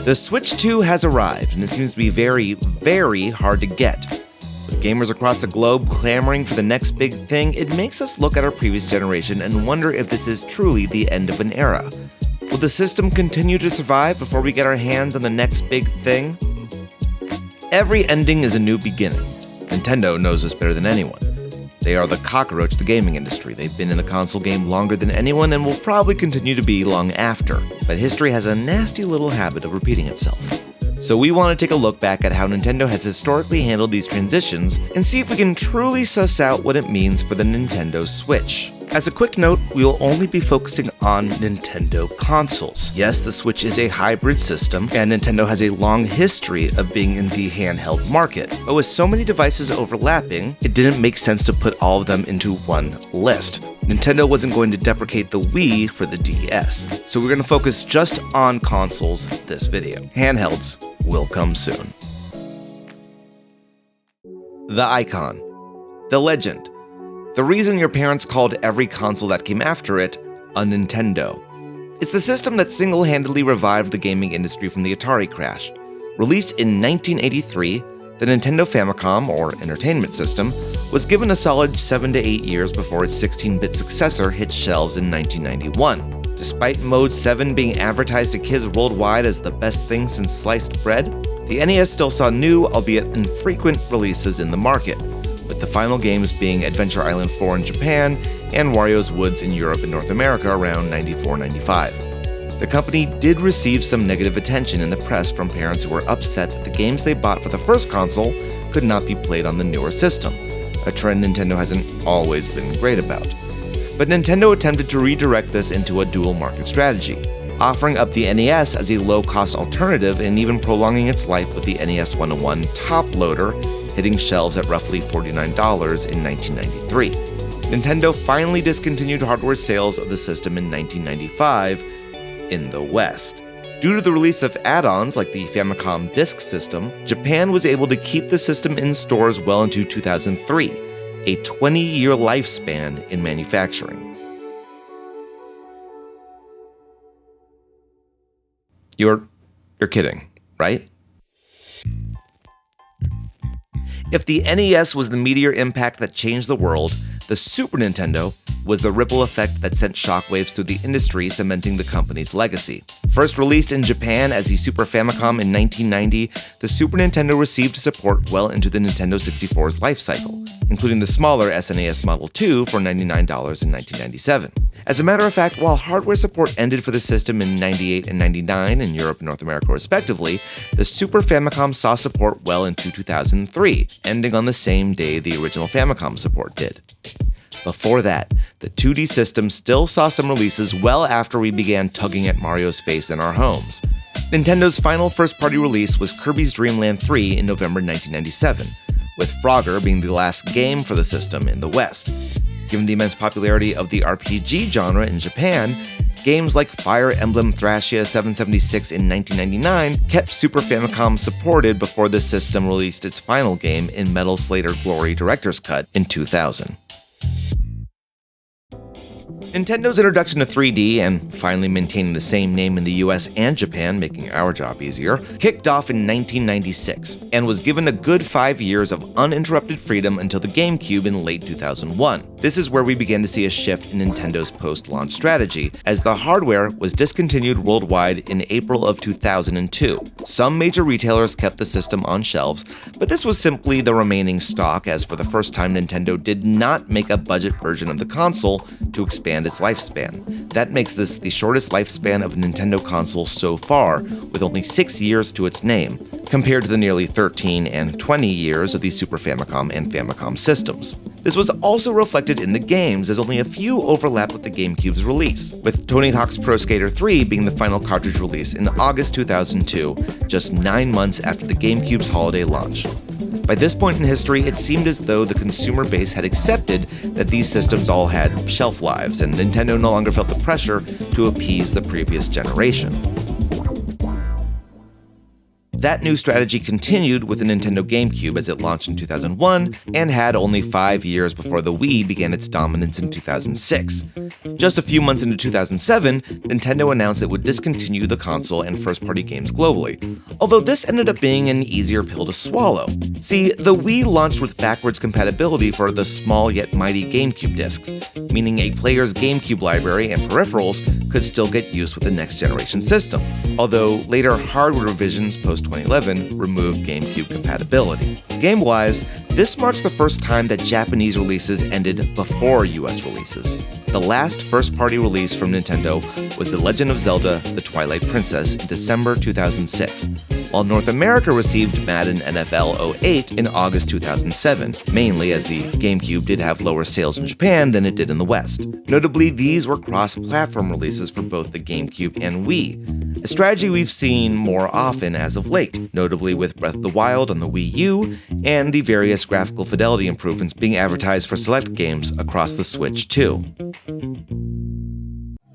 The Switch 2 has arrived, and it seems to be very, very hard to get. With gamers across the globe clamoring for the next big thing, it makes us look at our previous generation and wonder if this is truly the end of an era. Will the system continue to survive before we get our hands on the next big thing? Every ending is a new beginning. Nintendo knows this better than anyone. They are the cockroach of the gaming industry. They've been in the console game longer than anyone and will probably continue to be long after. But history has a nasty little habit of repeating itself. So we want to take a look back at how Nintendo has historically handled these transitions and see if we can truly suss out what it means for the Nintendo Switch. As a quick note, we will only be focusing on Nintendo consoles. Yes, the Switch is a hybrid system, and Nintendo has a long history of being in the handheld market. But with so many devices overlapping, it didn't make sense to put all of them into one list. Nintendo wasn't going to deprecate the Wii for the DS, so we're going to focus just on consoles this video. Handhelds will come soon. The icon. The legend. The reason your parents called every console that came after it a Nintendo. It's the system that single-handedly revived the gaming industry from the Atari crash. Released in 1983, the Nintendo Famicom, or Entertainment System, was given a solid 7 to 8 years before its 16-bit successor hit shelves in 1991. Despite Mode 7 being advertised to kids worldwide as the best thing since sliced bread, the NES still saw new, albeit infrequent, releases in the market, with the final games being Adventure Island 4 in Japan and Wario's Woods in Europe and North America around 94-95. The company did receive some negative attention in the press from parents who were upset that the games they bought for the first console could not be played on the newer system, a trend Nintendo hasn't always been great about. But Nintendo attempted to redirect this into a dual market strategy, offering up the NES as a low-cost alternative and even prolonging its life with the NES 101 top loader, hitting shelves at roughly $49 in 1993. Nintendo finally discontinued hardware sales of the system in 1995 in the West. Due to the release of add-ons like the Famicom Disk System, Japan was able to keep the system in stores well into 2003, a 20-year lifespan in manufacturing. You're kidding, right? If the NES was the meteor impact that changed the world, the Super Nintendo was the ripple effect that sent shockwaves through the industry, cementing the company's legacy. First released in Japan as the Super Famicom in 1990, the Super Nintendo received support well into the Nintendo 64's life cycle, including the smaller SNES Model 2 for $99 in 1997. As a matter of fact, while hardware support ended for the system in 98 and 99 in Europe and North America respectively, the Super Famicom saw support well into 2003, ending on the same day the original Famicom support did. Before that, the 2D system still saw some releases well after we began tugging at Mario's face in our homes. Nintendo's final first-party release was Kirby's Dream Land 3 in November 1997, with Frogger being the last game for the system in the West. Given the immense popularity of the RPG genre in Japan, games like Fire Emblem Thrashia 776 in 1999 kept Super Famicom supported before the system released its final game in Metal Slayer Glory Director's Cut in 2000. Nintendo's introduction to 3D, and finally maintaining the same name in the US and Japan, making our job easier, kicked off in 1996, and was given a good 5 years of uninterrupted freedom until the Gamecube in late 2001. This is where we began to see a shift in Nintendo's post-launch strategy, as the hardware was discontinued worldwide in April of 2002. Some major retailers kept the system on shelves, but this was simply the remaining stock, as for the first time Nintendo did not make a budget version of the console to expand its lifespan. That makes this the shortest lifespan of a Nintendo console so far, with only 6 years to its name, compared to the nearly 13 and 20 years of the Super Famicom and Famicom systems. This was also reflected in the games, as only a few overlapped with the GameCube's release, with Tony Hawk's Pro Skater 3 being the final cartridge release in August 2002, just 9 months after the GameCube's holiday launch. By this point in history, it seemed as though the consumer base had accepted that these systems all had shelf lives, and Nintendo no longer felt the pressure to appease the previous generation. That new strategy continued with the Nintendo Gamecube as it launched in 2001 and had only 5 years before the Wii began its dominance in 2006. Just a few months into 2007, Nintendo announced it would discontinue the console and first-party games globally, although this ended up being an easier pill to swallow. See, the Wii launched with backwards compatibility for the small yet mighty Gamecube discs, meaning a player's Gamecube library and peripherals could still get used with the next-generation system, although later hardware revisions post-2011 removed Gamecube compatibility. Game-wise, this marks the first time that Japanese releases ended before US releases. The last first-party release from Nintendo was The Legend of Zelda: The Twilight Princess in December 2006, while North America received Madden NFL 08 in August 2007, mainly as the GameCube did have lower sales in Japan than it did in the West. Notably, these were cross-platform releases for both the GameCube and Wii, a strategy we've seen more often as of late, notably with Breath of the Wild on the Wii U and the various graphical fidelity improvements being advertised for select games across the Switch too.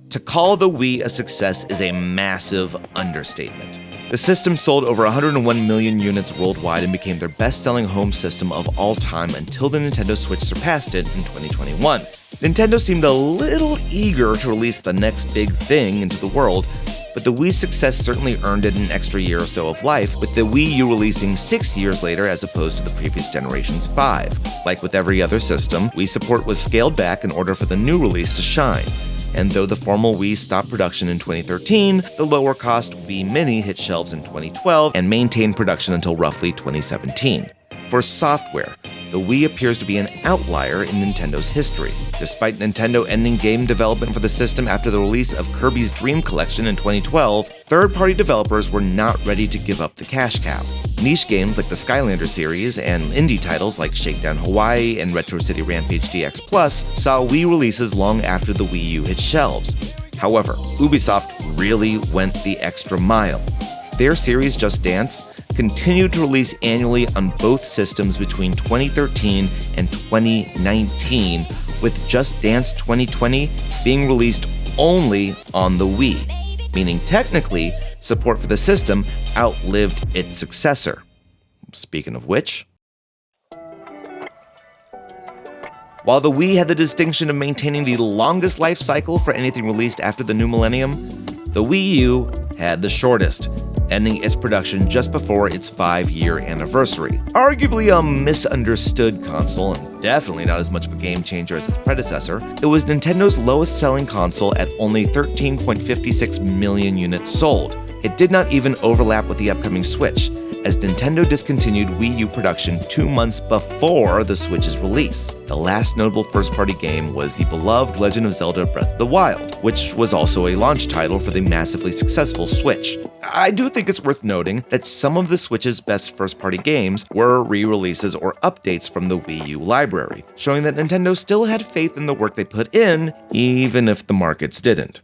To call the Wii a success is a massive understatement. The system sold over 101 million units worldwide and became their best-selling home system of all time until the Nintendo Switch surpassed it in 2021. Nintendo seemed a little eager to release the next big thing into the world, but the Wii's success certainly earned it an extra year or so of life, with the Wii U releasing 6 years later as opposed to the previous generation's 5. Like with every other system, Wii support was scaled back in order for the new release to shine. And though the formal Wii stopped production in 2013, the lower-cost Wii Mini hit shelves in 2012 and maintained production until roughly 2017. For software, the Wii appears to be an outlier in Nintendo's history. Despite Nintendo ending game development for the system after the release of Kirby's Dream Collection in 2012, third-party developers were not ready to give up the cash cow. Niche games like the Skylander series and indie titles like Shakedown Hawaii and Retro City Rampage DX Plus saw Wii releases long after the Wii U hit shelves. However, Ubisoft really went the extra mile. Their series Just Dance continued to release annually on both systems between 2013 and 2019, with Just Dance 2020 being released only on the Wii, meaning technically, support for the system outlived its successor. Speaking of which, while the Wii had the distinction of maintaining the longest life cycle for anything released after the new millennium, the Wii U had the shortest, ending its production just before its 5-year anniversary. Arguably a misunderstood console, and definitely not as much of a game changer as its predecessor, it was Nintendo's lowest selling console at only 13.56 million units sold. It did not even overlap with the upcoming Switch, as Nintendo discontinued Wii U production 2 months before the Switch's release. The last notable first-party game was the beloved Legend of Zelda: Breath of the Wild, which was also a launch title for the massively successful Switch. I do think it's worth noting that some of the Switch's best first-party games were re-releases or updates from the Wii U library, showing that Nintendo still had faith in the work they put in, even if the markets didn't.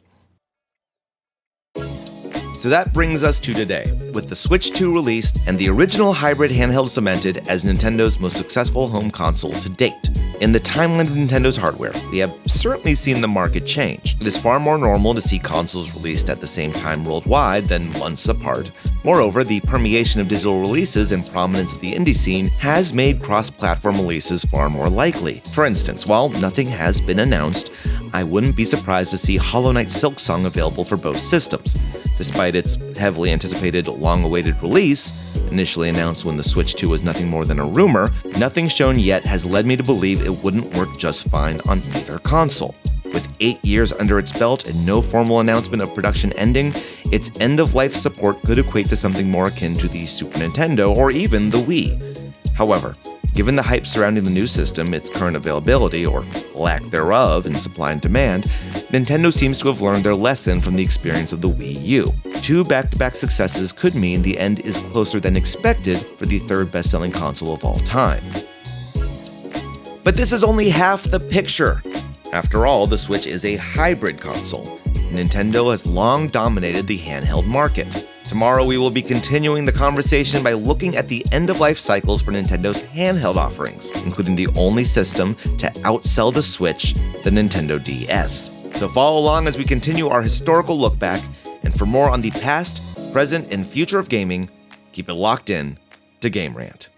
So that brings us to today, with the Switch 2 released and the original hybrid handheld cemented as Nintendo's most successful home console to date. In the timeline of Nintendo's hardware, we have certainly seen the market change. It is far more normal to see consoles released at the same time worldwide than months apart. Moreover, the permeation of digital releases and prominence of the indie scene has made cross-platform releases far more likely. For instance, while nothing has been announced, I wouldn't be surprised to see Hollow Knight Silksong available for both systems. Despite its heavily anticipated, long-awaited release, initially announced when the Switch 2 was nothing more than a rumor, nothing shown yet has led me to believe it wouldn't work just fine on either console. With 8 years under its belt and no formal announcement of production ending, its end-of-life support could equate to something more akin to the Super Nintendo or even the Wii. However, given the hype surrounding the new system, its current availability, or lack thereof, in supply and demand, Nintendo seems to have learned their lesson from the experience of the Wii U. 2 back-to-back successes could mean the end is closer than expected for the third best-selling console of all time. But this is only half the picture. After all, the Switch is a hybrid console. Nintendo has long dominated the handheld market. Tomorrow we will be continuing the conversation by looking at the end-of-life cycles for Nintendo's handheld offerings, including the only system to outsell the Switch, the Nintendo DS. So follow along as we continue our historical look back, and for more on the past, present, and future of gaming, Keep it locked in to Game Rant.